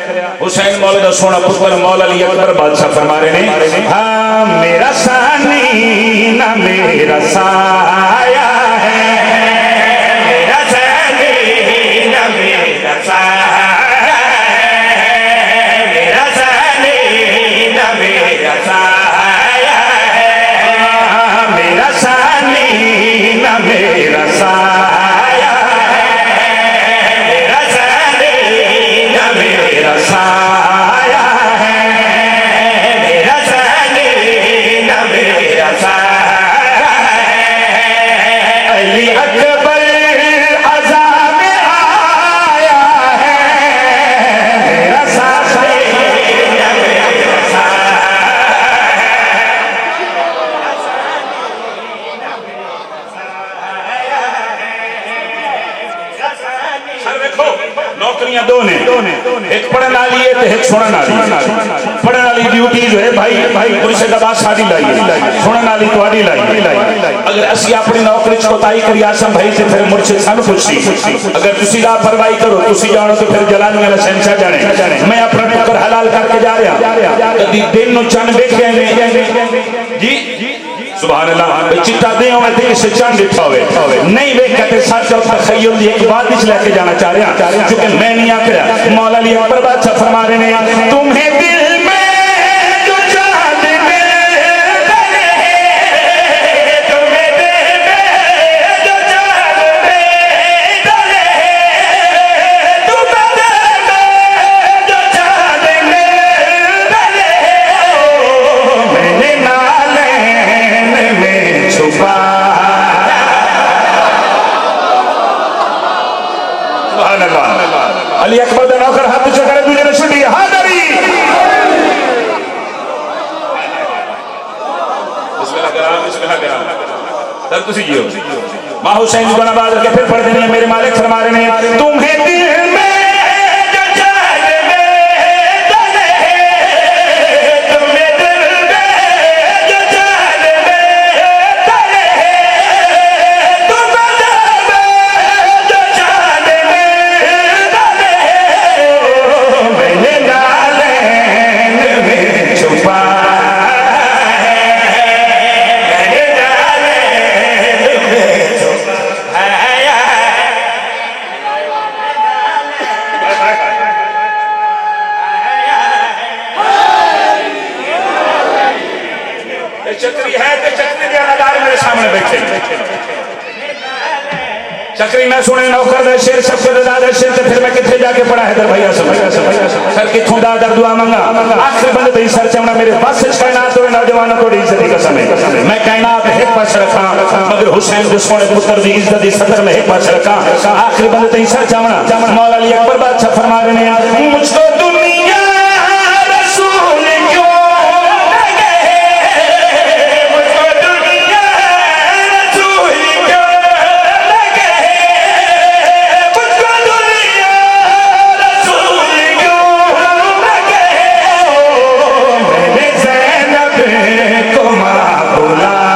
हुसैन मौला दा सोना पुत्र मौला अली अकबर बादशाह फरमा रहे ने, हाँ मेरा सानी ना मेरा साया है, मेरा सानी ना मेरा साया है, मेरा सानी ना मेरा साया है, मेरा सानी ना मेरा साया है, मेरा सानी ना मेरा साया है, मेरा सानी ना मेरा साया है, अली अकबर अज़ा में आया है, मेरा सानी ना मेरा साया है। सर देखो नौकरियां दो ने, एक पढ़ने वाली है तो एक सुनने वाली। पढ़ने वाली ड्यूटी जो है भाई पुलिस दबा साड़ी लाई, सुनने वाली तुम्हारी लाई। अगर असि अपनी नौकरी कोताही करी आसम भाई से फिर मुर्शिद सानू पुछी, अगर तुसी लापरवाही करो तुसी जानो तो फिर जलानी वाला शहंशाह जाने। मैं अपना टुकर हलाल करके जा रहा, कदी दिन नु चंद देखे ने जी सुभान अल्लाह, चिट्टा दे मैं इसे चंद दिखा होवे नहीं वेख के सच और तखय्युल दी एक बात इच लेके जाना चाह रहा, क्योंकि मैं नहीं आखिर मौला अली अकबर बादशाह फरमा रहे ने, तुम्हें दिल में जो चांद में डरे, तुम्हें दिल में जो चांद में डरे, तुम्हें दिल में जो चांद में डरे, मैंने नालैन में छुपा। अली अकबर दा नौकर हाथ ऊंचा करे, दूजे ने छुड़ी हादरी। बिस्मिल्लाह कराम, बिस्मिल्लाह कराम। तब तुसी जियो मां हुसैन बना बादल के फिर पढ़ देने मेरे मालिक फरमा रहे ने, तुम्हें दिल में जो चांद में डरे, तुम्हें दिल में जो चांद में डरे, तुम्हें दिल में जो चांद में डरे, मैंने नालैन में छुपा है, मैंने नालैन में छुपा है। चक्री है तो चक्री के अदादार मेरे सामने बैठे, चक्री ना सुने नौकर दे शेर सबके दादा शेर तो फिर मैं किथे जाके पड़ा हैदर भैया से सर किथों दा दुआ मंगा, आखिर बंद तेरी सर चमड़ा मेरे पास कायनात होवे नौजवानों को इज्जत की कसम है, मैं कायनात एक पास रखा मगर हुसैन के सोने पुत्र दी इज्जत दी सदर में एक पास रखा, आखिर बंद तेरी सर चमड़ा। मौला अली अकबर बादशाह फरमा रहे हैं, मुझको दुनिया रसूल क्यों लगे, मुझको दुनिया रसूल क्यों लगे, मुझको दुनिया रसूल क्यों लगे, मैंने ज़ैनब को माँ बुलाया।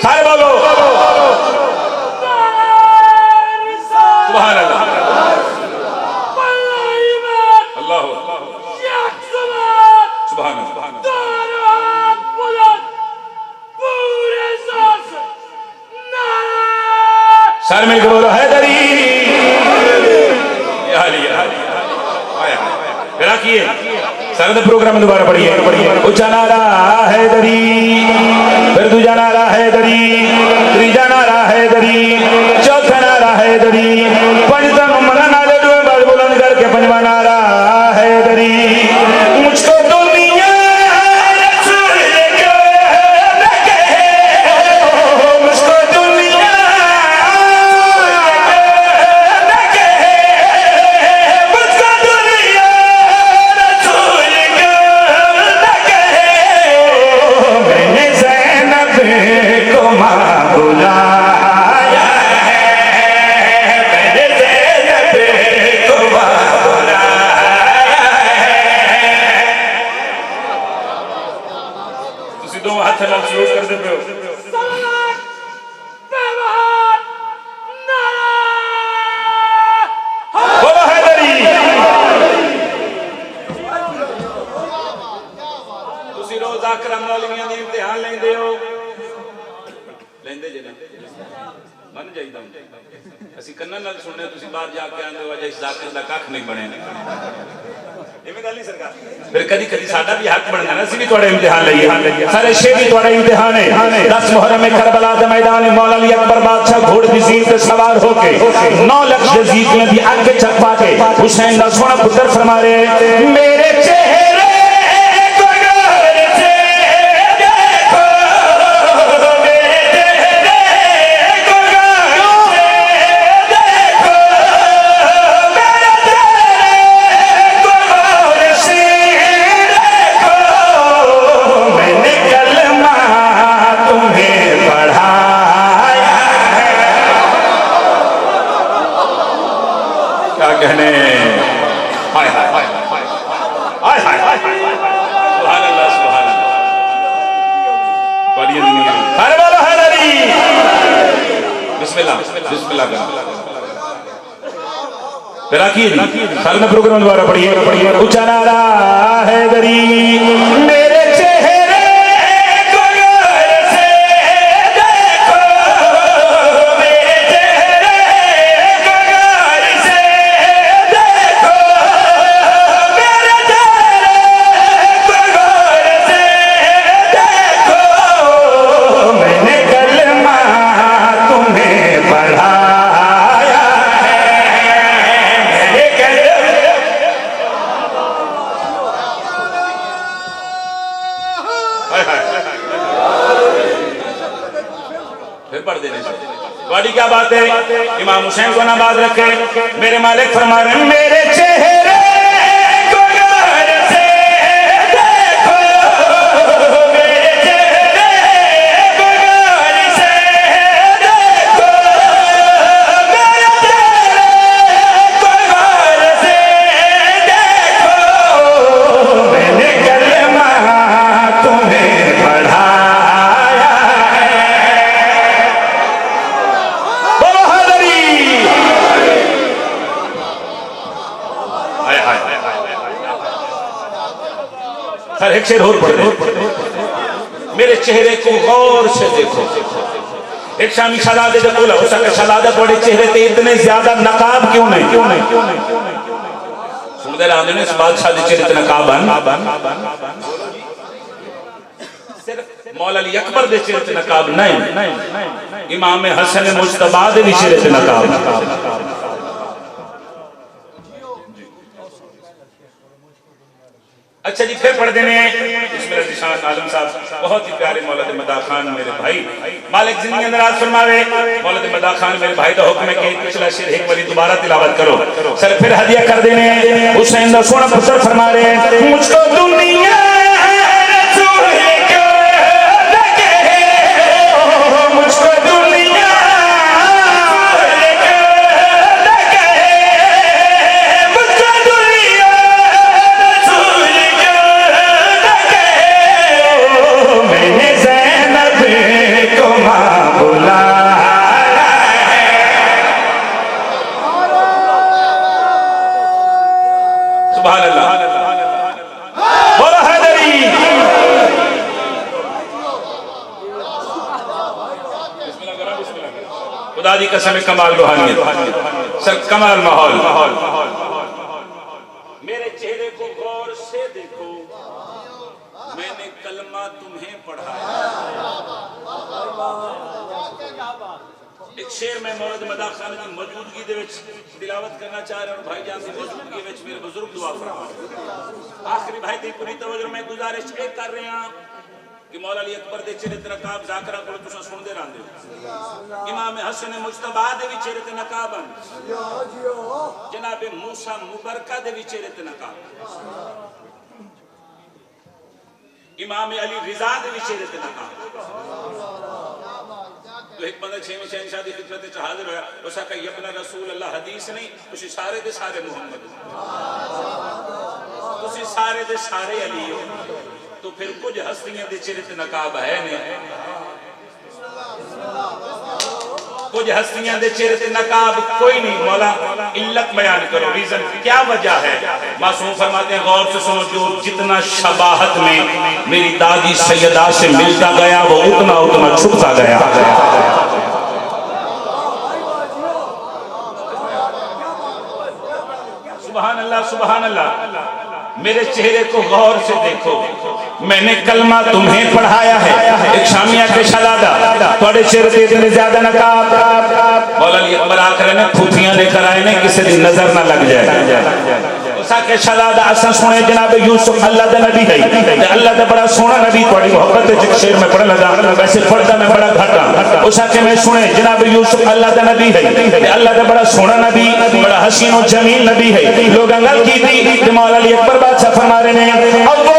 सारे बोलो सुभान अल्लाह, अल्लाह सुभान अल्लाह। सर में बोलो हैदरी, सर प्रोग्राम दोबारा पढ़िए, ऊंचा नारा हैदरी, फिर दूजा नारा हैदरी, तीजा नारा हैदरी, चौथा नारा हैदरी, पंचम मना नारे दो बार बुलंद करके पंचवा नारा हैदरी, मुझको दुनिया रसूल क्यों लगे, मुझको दुनिया लगे, मुझको दुनिया रसूल क्यों लगे, मैंने ज़ैनब मन जाइदा ਅਸੀਂ ਕੰਨਾਂ ਨਾਲ ਸੁਣਨੇ ਤੁਸੀਂ ਬਾਹਰ ਜਾ ਕੇ ਆਂਦੇ ਹੋ ਅਜੇ ਇਸ ਜ਼ਾਕਿਰ ਦਾ ਕੱਖ ਨਹੀਂ ਬਣਿਆ ਇਵੇਂ ਗੱਲ ਨਹੀਂ ਸਰਕਾਰ ਫਿਰ ਕਦੀ ਕਦੀ ਸਾਡਾ ਵੀ ਹੱਕ ਬਣਦਾ ਨਾ ਅਸੀਂ ਵੀ ਤੁਹਾਡੇ ਇਮਤਿਹਾਨ ਲਈਏ ਸਾਰੇ ਸ਼ੇ ਵੀ ਤੁਹਾਡਾ ਇਮਤਿਹਾਨ ਹੈ 10 ਮੁਹर्रम में करबला के मैदान में मौला अली अकबर बादशाह घोड़े की जीन पे सवार होके 9 लाख यजीद ने भी आगे चकवा के हुसैन दा सोना पुत्र फरमा रहे मेरे चेहरे कहने हाय हाय हाय हाय हाय हाय सुभान अल्लाह सुभान अल्लाह पढ़िए दुनिया करबला हैदरी बिस्मिल्लाह बिस्मिल्लाह तेरा की सर में प्रोग्राम द्वारा पढ़िए ऊंचा नारा हैदरी मेरे चेहरे बड़ी क्या बात है इमाम हुसैन को नाबाद रखे मेरे मालिक फरमा रहे मेरे चेहरे को गौर से देखो मेरे चेहरे को गौर से देखो मेरे चेहरे को गौर से देखो मैंने कलमा तुम्हें पढ़ा एक शेर और पढ़ मेरे चेहरे को गौर से देखो एक शामी शहादत जब बोला हो सके शहादत बड़े चेहरे पे इतने ज्यादा नकाब क्यों नहीं सुनते रहते हैं इस बादशाह के चेहरे पे नकाब सिर्फ मौला अली अकबर के चेहरे पे नकाब नहीं इमाम हसन मुज्तबा के चेहरे पे नकाब अच्छा जी फिर पढ़ देने आलम साहब बहुत ही प्यारे मौलद मदा खान मेरे भाई मालिक जिंदगी अंदर आज फरमावे मौलद मदा खान मेरे भाई का हुक्म है कि पिछला शेर एक बारी दोबारा तिलावत करो सर फिर हदिया कर देने हुसैन दा सोना पुत्र फरमा रहे मुझको दुनिया मुझको दुनिया खुदादी कसम कमाल रूहानियत सर कमाल माहौल मेरे चेहरे को गौर से देखो मैंने कलमा तुम्हें पढ़ाया एक शेर में मौलद मदा खान की मौजूदगी दे विच तिलावत करना चाह रहा हूं भाईजान की मौजूदगी विच मेरे बुजुर्ग दुआ फरमा आखिरी भाई दी पूरी तवज्जो मैं गुजारिश कर रहे हैं कि मौला अली अकबर दे चेहरे ते नकाब जाकरा को तुसा सुनदे रहंदे हो इमाम हसन मुज्तबा दे भी चेहरे ते नकाब जनाब मूसा मुबरका दे भी चेहरे ते नकाब इमाम अली रिजा दे भी चेहरे ते नकाब तो एक बंदा छेवें शहंशाह दी खिदमत च हाजिर होया उसा कहा यब्ना रसूल अल्लाह हदीस नहीं तुसी सारे दे सारे मोहम्मद तुसी सारे दे सारे अली हो तो फिर कुछ हस्तियां दे चेहरे ते नकाब है नहीं कुछ हस्तियां दे चेहरे ते नकाब कोई नहीं मौला इल्लत बयान करो रीजन क्या वजह है मासूम फरमाते हैं गौर से सुनो जो जितना शबाहत में मेरी दादी सैयदा से मिलता गया वो उतना उतना छुपता गया सुभान अल्लाह। मेरे चेहरे को गौर से देखो, मैंने कलमा तुम्हें पढ़ाया है। एक शामिया के शलादा थोड़े चेहरे पे इतने ज्यादा नकाब मौला अली अकबर आकर ने खुफियां लेकर आए ने किसी दी नजर ना लग जाए। के शलादा असा सुने जनाब यूसुफ अल्लाह दा नबी है ते अल्लाह दा बड़ा सोना नबी थोड़ी मोहब्बत जिस शेर में पढ़ लगा वैसे पढ़दा मैं बड़ा घाटा उसा के मैं सुने जनाब यूसुफ अल्लाह दा नबी है ते अल्लाह दा बड़ा सोना नबी बड़ा हसीन और जमील नबी है। लोग अंगल की थी कि मौला अली अकबर बादशाह फरमा रहे हैं अब वो